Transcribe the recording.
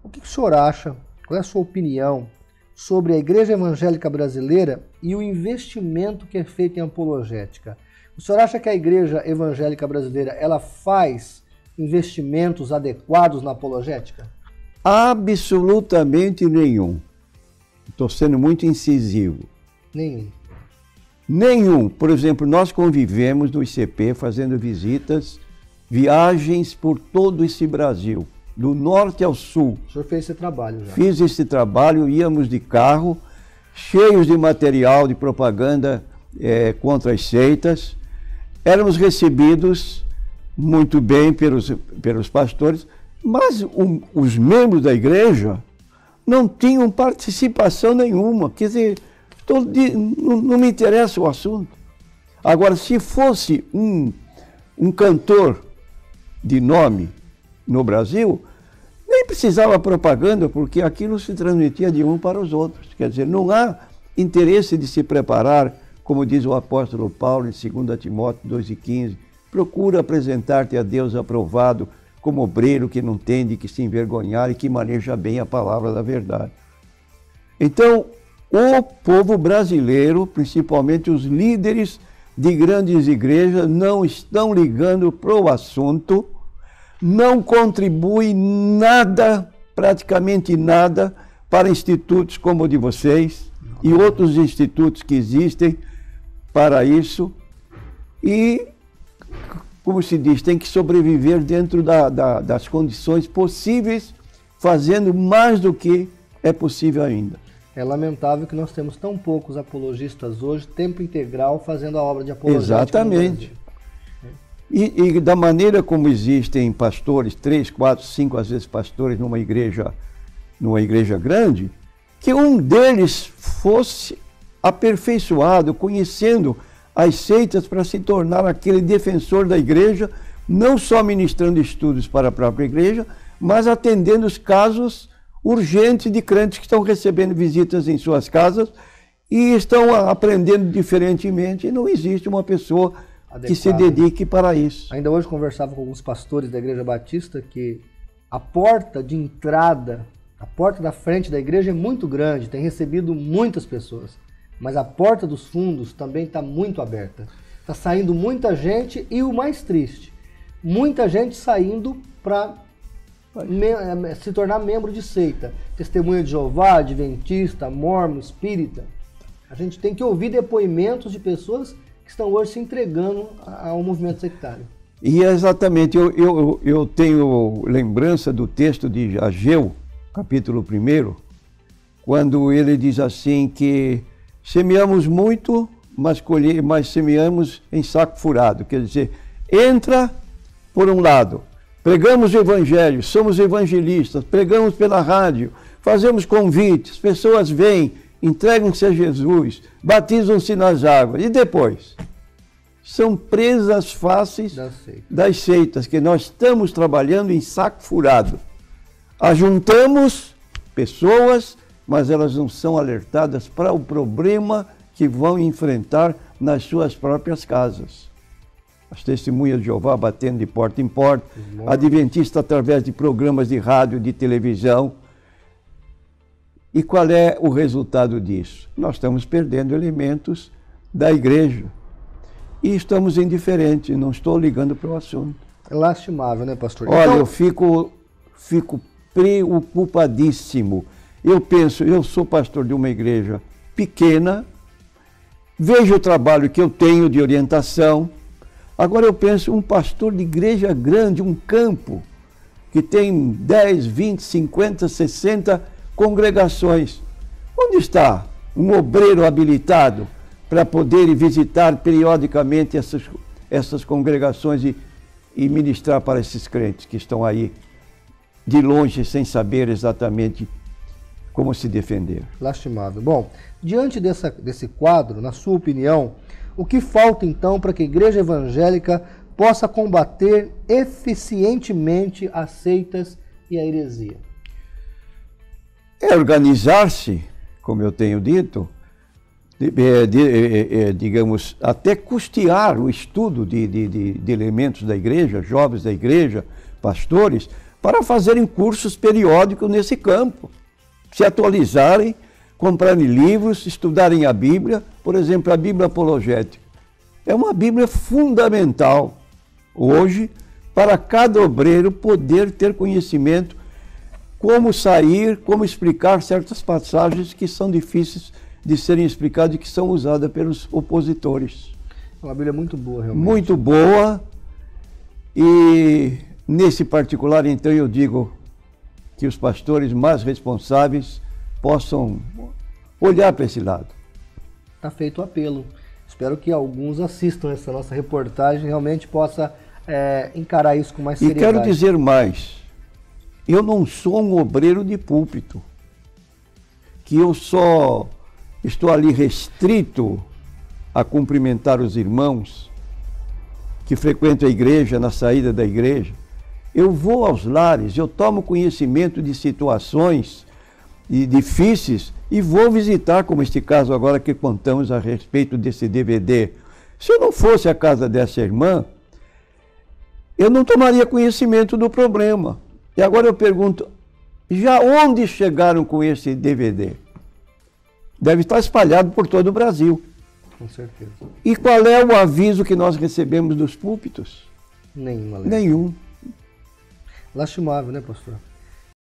O que o senhor acha, qual é a sua opinião sobre a Igreja Evangélica Brasileira e o investimento que é feito em apologética? O senhor acha que a Igreja Evangélica Brasileira ela faz investimentos adequados na apologética? Absolutamente nenhum. Estou sendo muito incisivo. Nenhum. Nenhum. Por exemplo, nós convivemos no ICP fazendo visitas, viagens por todo esse Brasil, do norte ao sul. O senhor fez esse trabalho já? Fiz esse trabalho, íamos de carro, cheios de material de propaganda contra as seitas. Éramos recebidos muito bem pelos pastores, mas os membros da igreja não tinham participação nenhuma. Quer dizer, não me interessa o assunto. Agora, se fosse um cantor de nome no Brasil, nem precisava propaganda, porque aquilo se transmitia de um para os outros. Quer dizer, não há interesse de se preparar, como diz o apóstolo Paulo em 2 Timóteo 2,15, procura apresentar-te a Deus aprovado, como obreiro que não tem de que se envergonhar e que maneja bem a palavra da verdade. Então, o povo brasileiro, principalmente os líderes de grandes igrejas, não estão ligando para o assunto, não contribuem nada, praticamente nada, para institutos como o de vocês e outros institutos que existem para isso. E, como se diz, tem que sobreviver dentro das condições possíveis, fazendo mais do que é possível ainda. É lamentável que nós temos tão poucos apologistas hoje, tempo integral, fazendo a obra de apologética. Exatamente. E da maneira como existem pastores, 3, 4, 5, às vezes pastores numa igreja grande, que um deles fosse aperfeiçoado, conhecendo as seitas para se tornar aquele defensor da igreja, não só ministrando estudos para a própria igreja, mas atendendo os casos urgentes de crentes que estão recebendo visitas em suas casas e estão aprendendo diferentemente, e não existe uma pessoa que se dedique para isso. Ainda hoje conversava com alguns pastores da Igreja Batista que a porta de entrada, a porta da frente da igreja é muito grande, tem recebido muitas pessoas, mas a porta dos fundos também está muito aberta. Está saindo muita gente e o mais triste, muita gente saindo para se tornar membro de seita, testemunha de Jeová, adventista, mórmon, espírita. A gente tem que ouvir depoimentos de pessoas que estão hoje se entregando ao movimento sectário. E exatamente, eu tenho lembrança do texto de Ageu, capítulo 1, quando ele diz assim que semeamos muito, mas semeamos em saco furado. Quer dizer, entra por um lado, pregamos o evangelho, somos evangelistas, pregamos pela rádio, fazemos convites, pessoas vêm, entregam-se a Jesus, batizam-se nas águas, e depois? São presas fáceis das seitas, que nós estamos trabalhando em saco furado. Ajuntamos pessoas, mas elas não são alertadas para o problema que vão enfrentar nas suas próprias casas. As testemunhas de Jeová batendo de porta em porta, adventista através de programas de rádio, de televisão. E qual é o resultado disso? Nós estamos perdendo elementos da igreja. E estamos indiferentes, não estou ligando para o assunto. É lastimável, né, pastor? Olha, então... eu fico preocupadíssimo. Eu penso, eu sou pastor de uma igreja pequena, vejo o trabalho que eu tenho de orientação. Agora eu penso, um pastor de igreja grande, um campo, que tem 10, 20, 50, 60 congregações. Onde está um obreiro habilitado para poder ir visitar periodicamente essas congregações e ministrar para esses crentes que estão aí de longe, sem saber exatamente como se defender? Lastimável. Bom, diante desse quadro, na sua opinião, o que falta então para que a igreja evangélica possa combater eficientemente as seitas e a heresia? É organizar-se, como eu tenho dito, digamos, até custear o estudo de elementos da igreja, jovens da igreja, pastores, para fazerem cursos periódicos nesse campo, se atualizarem, comprarem livros, estudarem a Bíblia, por exemplo, a Bíblia apologética. É uma Bíblia fundamental hoje para cada obreiro poder ter conhecimento como sair, como explicar certas passagens que são difíceis de serem explicadas e que são usadas pelos opositores. É uma Bíblia muito boa, realmente. Muito boa, e nesse particular, então, eu digo que os pastores mais responsáveis possam olhar para esse lado. Está feito o apelo. Espero que alguns assistam essa nossa reportagem e realmente possa encarar isso com mais seriedade. E quero dizer mais, eu não sou um obreiro de púlpito, que eu só estou ali restrito a cumprimentar os irmãos que frequentam a igreja, na saída da igreja. Eu vou aos lares, eu tomo conhecimento de situações difíceis e vou visitar, como este caso agora que contamos a respeito desse DVD. Se eu não fosse à casa dessa irmã, eu não tomaria conhecimento do problema. E agora eu pergunto, já onde chegaram com esse DVD? Deve estar espalhado por todo o Brasil. Com certeza. E qual é o aviso que nós recebemos dos púlpitos? Nenhum. Nenhum. Lastimável, né, pastor?